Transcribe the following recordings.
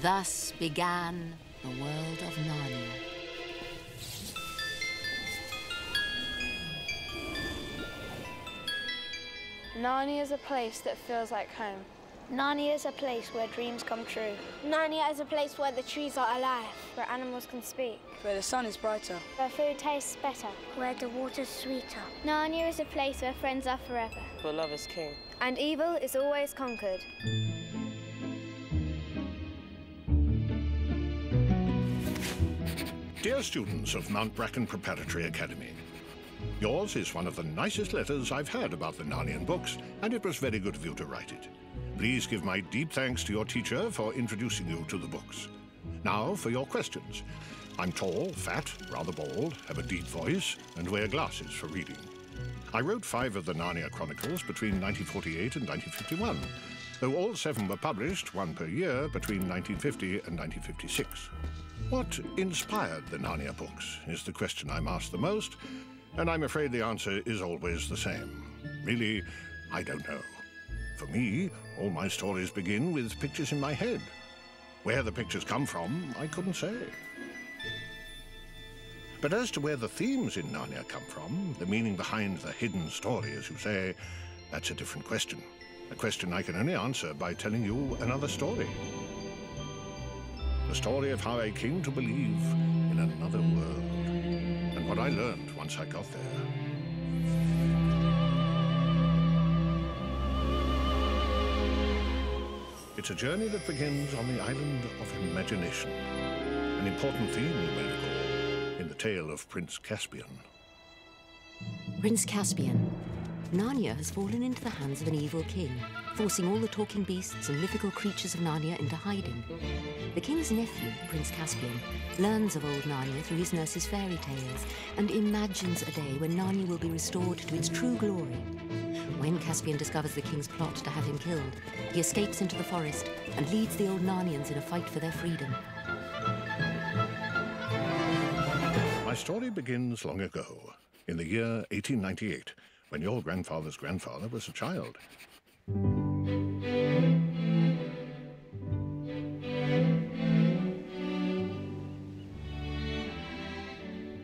Thus began the world of Narnia. Narnia is a place that feels like home. Narnia is a place where dreams come true. Narnia is a place where the trees are alive. Where animals can speak. Where the sun is brighter. Where food tastes better. Where the water's sweeter. Narnia is a place where friends are forever. Where love is king. And evil is always conquered. Dear students of Mount Bracken Preparatory Academy, yours is one of the nicest letters I've had about the Narnian books, and it was very good of you to write it. Please give my deep thanks to your teacher for introducing you to the books. Now for your questions. I'm tall, fat, rather bald, have a deep voice, and wear glasses for reading. I wrote 5 of the Narnia Chronicles between 1948 and 1951, though all 7 were published, 1 per year, between 1950 and 1956. What inspired the Narnia books is the question I'm asked the most, and I'm afraid the answer is always the same. Really, I don't know. For me, all my stories begin with pictures in my head. Where the pictures come from, I couldn't say. But as to where the themes in Narnia come from, the meaning behind the hidden story, as you say, that's a different question. A question I can only answer by telling you another story. The story of how I came to believe in another world, and what I learned once I got there. It's a journey that begins on the island of imagination, an important theme, you may recall, in the tale of Prince Caspian. Prince Caspian. Narnia has fallen into the hands of an evil king, forcing all the talking beasts and mythical creatures of Narnia into hiding. The king's nephew, Prince Caspian, learns of old Narnia through his nurse's fairy tales and imagines a day when Narnia will be restored to its true glory. When Caspian discovers the king's plot to have him killed, he escapes into the forest and leads the old Narnians in a fight for their freedom. My story begins long ago, in the year 1898, when your grandfather's grandfather was a child.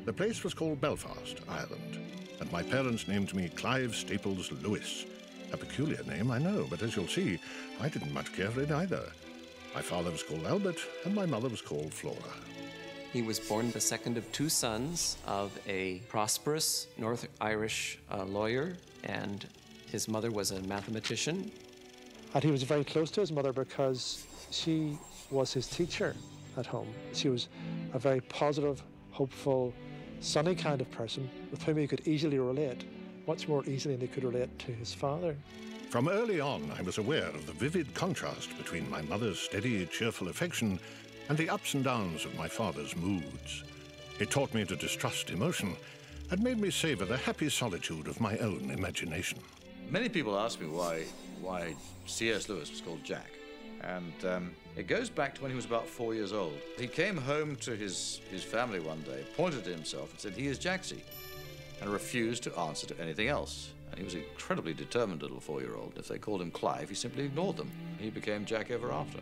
The place was called Belfast, Ireland, and my parents named me Clive Staples Lewis. A peculiar name, I know, but as you'll see, I didn't much care for it either. My father was called Albert, and my mother was called Flora. He was born the second of 2 sons of a prosperous North Irish lawyer, and his mother was a mathematician. And he was very close to his mother because she was his teacher at home. She was a very positive, hopeful, sunny kind of person with whom he could easily relate, much more easily than he could relate to his father. From early on, I was aware of the vivid contrast between my mother's steady, cheerful affection and the ups and downs of my father's moods. It taught me to distrust emotion and made me savor the happy solitude of my own imagination. Many people ask me why C.S. Lewis was called Jack. And it goes back to when he was about 4 years old. He came home to his family one day, pointed to himself and said, "He is Jaxie," and refused to answer to anything else. And he was an incredibly determined little 4-year-old. If they called him Clive, he simply ignored them. He became Jack ever after.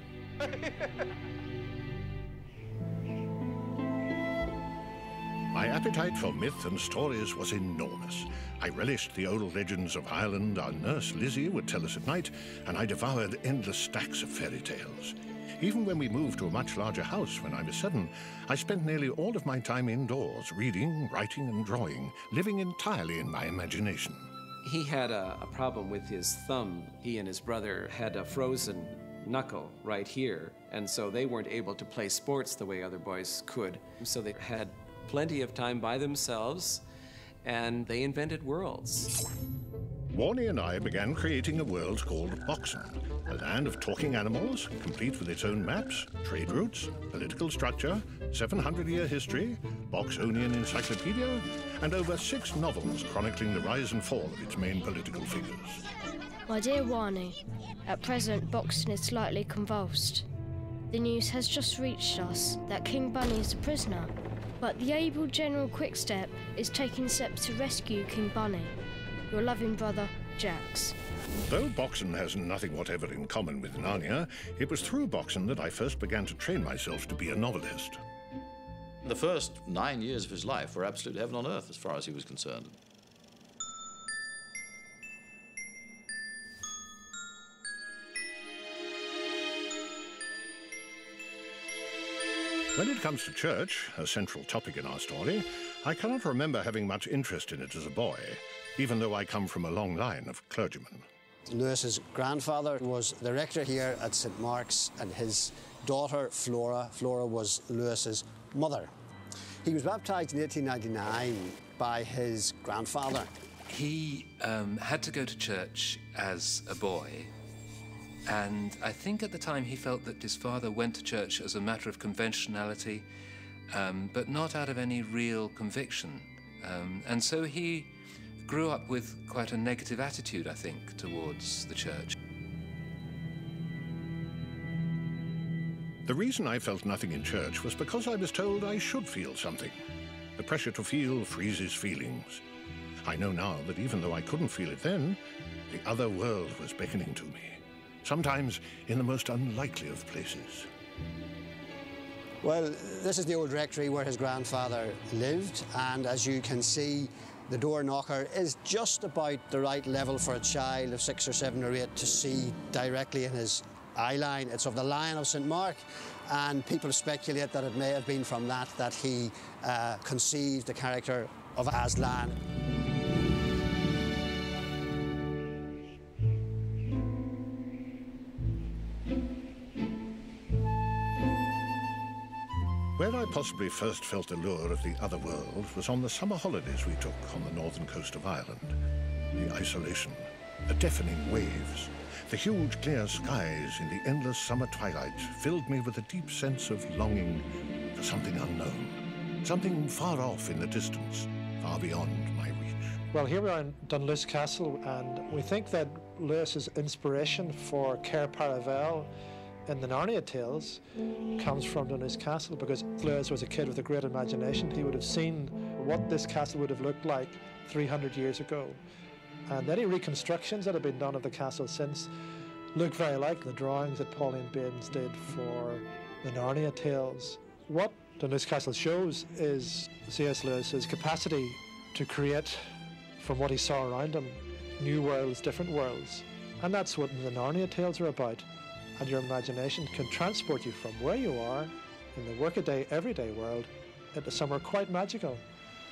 My appetite for myth and stories was enormous. I relished the old legends of Ireland our nurse Lizzie would tell us at night, and I devoured endless stacks of fairy tales. Even when we moved to a much larger house when I was 7, I spent nearly all of my time indoors, reading, writing, and drawing, living entirely in my imagination. He had a problem with his thumb. He and his brother had a frozen knuckle right here, and so they weren't able to play sports the way other boys could. So they had plenty of time by themselves, and they invented worlds. Warnie and I began creating a world called Boxen, a land of talking animals, complete with its own maps, trade routes, political structure, 700-year history, Boxonian encyclopedia, and over 6 novels chronicling the rise and fall of its main political figures. My dear Warnie, at present Boxen is slightly convulsed. The news has just reached us that King Bunny is a prisoner, but the able General Quickstep is taking steps to rescue King Bunny. Your loving brother, Jack's. Though Boxen has nothing whatever in common with Narnia, it was through Boxen that I first began to train myself to be a novelist. The first 9 years of his life were absolute heaven on earth as far as he was concerned. When it comes to church, a central topic in our story, I cannot remember having much interest in it as a boy, even though I come from a long line of clergymen. Lewis's grandfather was the rector here at St. Mark's, and his daughter, Flora was Lewis's mother. He was baptised in 1899 by his grandfather. He had to go to church as a boy, and I think at the time he felt that his father went to church as a matter of conventionality, but not out of any real conviction. And so he grew up with quite a negative attitude, I think, towards the church. The reason I felt nothing in church was because I was told I should feel something. The pressure to feel freezes feelings. I know now that even though I couldn't feel it then, the other world was beckoning to me, sometimes in the most unlikely of places. Well, this is the old rectory where his grandfather lived, and as you can see, the door knocker is just about the right level for a child of 6 or 7 or 8 to see directly in his eye line. It's of the Lion of St. Mark, and people speculate that it may have been from that he conceived the character of Aslan. Where I possibly first felt the lure of the other world was on the summer holidays we took on the northern coast of Ireland. The isolation, the deafening waves, the huge clear skies in the endless summer twilight filled me with a deep sense of longing for something unknown, something far off in the distance, far beyond my reach. Well, here we are in Dunluce Castle, and we think that Lewis's inspiration for Cair Paravel in the Narnia tales comes from Dunluce Castle, because Lewis was a kid with a great imagination. He would have seen what this castle would have looked like 300 years ago. And any reconstructions that have been done of the castle since look very like the drawings that Pauline Baines did for the Narnia tales. What Dunluce Castle shows is C.S. Lewis's capacity to create, from what he saw around him, new worlds, different worlds. And that's what the Narnia tales are about. And your imagination can transport you from where you are in the workaday, everyday world into somewhere quite magical,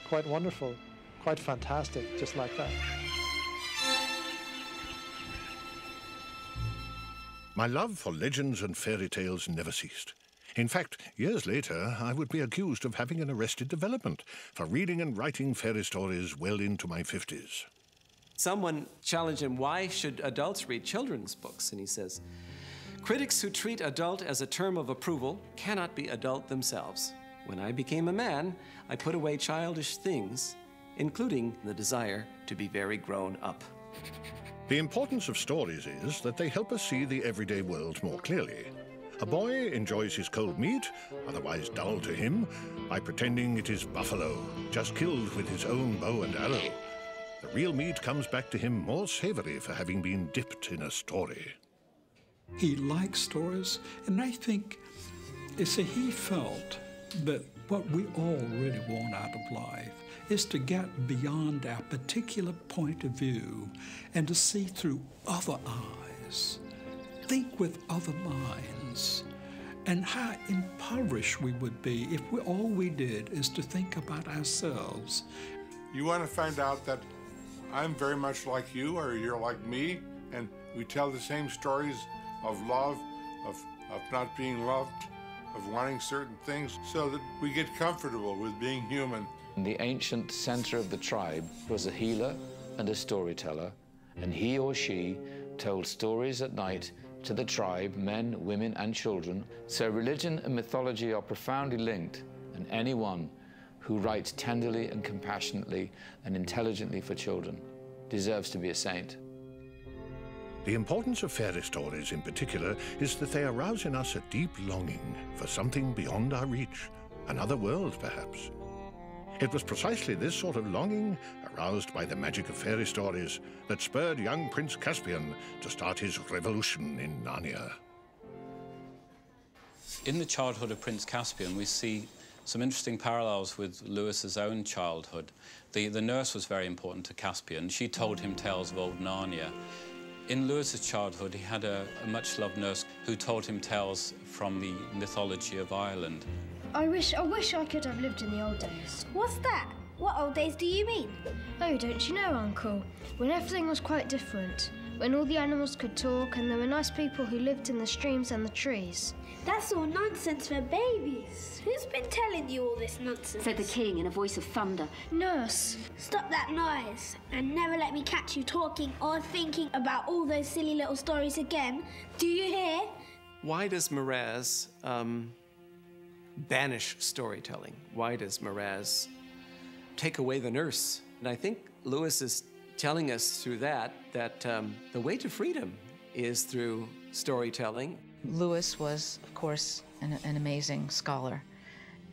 quite wonderful, quite fantastic, just like that. My love for legends and fairy tales never ceased. In fact, years later, I would be accused of having an arrested development for reading and writing fairy stories well into my 50s. Someone challenged him, why should adults read children's books? And he says, critics who treat adult as a term of approval cannot be adult themselves. When I became a man, I put away childish things, including the desire to be very grown up. The importance of stories is that they help us see the everyday world more clearly. A boy enjoys his cold meat, otherwise dull to him, by pretending it is buffalo, just killed with his own bow and arrow. The real meat comes back to him more savory for having been dipped in a story. He likes stories, and I think, he felt that what we all really want out of life is to get beyond our particular point of view and to see through other eyes, think with other minds, and how impoverished we would be if all we did is to think about ourselves. You want to find out that I'm very much like you, or you're like me, and we tell the same stories of love, of not being loved, of wanting certain things, so that we get comfortable with being human. The ancient center of the tribe was a healer and a storyteller, and he or she told stories at night to the tribe, men, women, and children. So religion and mythology are profoundly linked, and anyone who writes tenderly and compassionately and intelligently for children deserves to be a saint. The importance of fairy stories in particular is that they arouse in us a deep longing for something beyond our reach, another world perhaps. It was precisely this sort of longing, aroused by the magic of fairy stories, that spurred young Prince Caspian to start his revolution in Narnia. In the childhood of Prince Caspian, we see some interesting parallels with Lewis's own childhood. The nurse was very important to Caspian. She told him tales of old Narnia. In Lewis's childhood, he had a much-loved nurse who told him tales from the mythology of Ireland. I wish I could have lived in the old days. What's that? What old days do you mean? Oh, don't you know, Uncle? When everything was quite different. When all the animals could talk and there were nice people who lived in the streams and the trees. That's all nonsense for babies. Who's been telling you all this nonsense? Said the king in a voice of thunder. Nurse. Stop that noise and never let me catch you talking or thinking about all those silly little stories again. Do you hear? Why does Miraz banish storytelling? Why does Miraz take away the nurse? And I think Lewis is telling us through that the way to freedom is through storytelling. Lewis was, of course, an amazing scholar.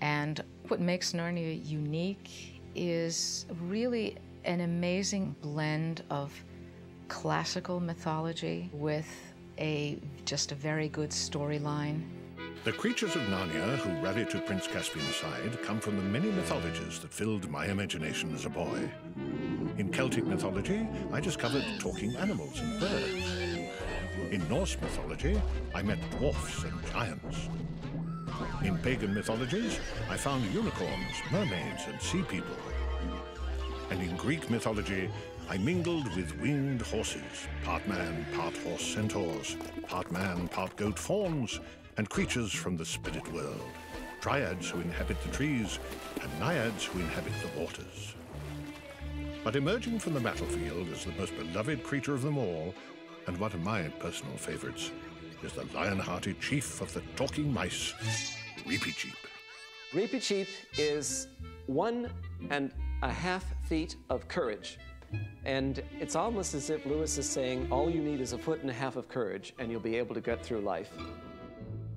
And what makes Narnia unique is really an amazing blend of classical mythology with just a very good storyline. The creatures of Narnia who rally to Prince Caspian's side come from the many mythologies that filled my imagination as a boy. In Celtic mythology, I discovered talking animals and birds. In Norse mythology, I met dwarfs and giants. In pagan mythologies, I found unicorns, mermaids, and sea people. And in Greek mythology, I mingled with winged horses, part man, part horse centaurs, part man, part goat fauns, and creatures from the spirit world, dryads who inhabit the trees, and naiads who inhabit the waters. But emerging from the battlefield as the most beloved creature of them all, and one of my personal favorites, is the lion-hearted chief of the talking mice, Reepicheep. Reepicheep is 1.5 feet of courage. And it's almost as if Lewis is saying, all you need is 1.5 feet of courage, and you'll be able to get through life.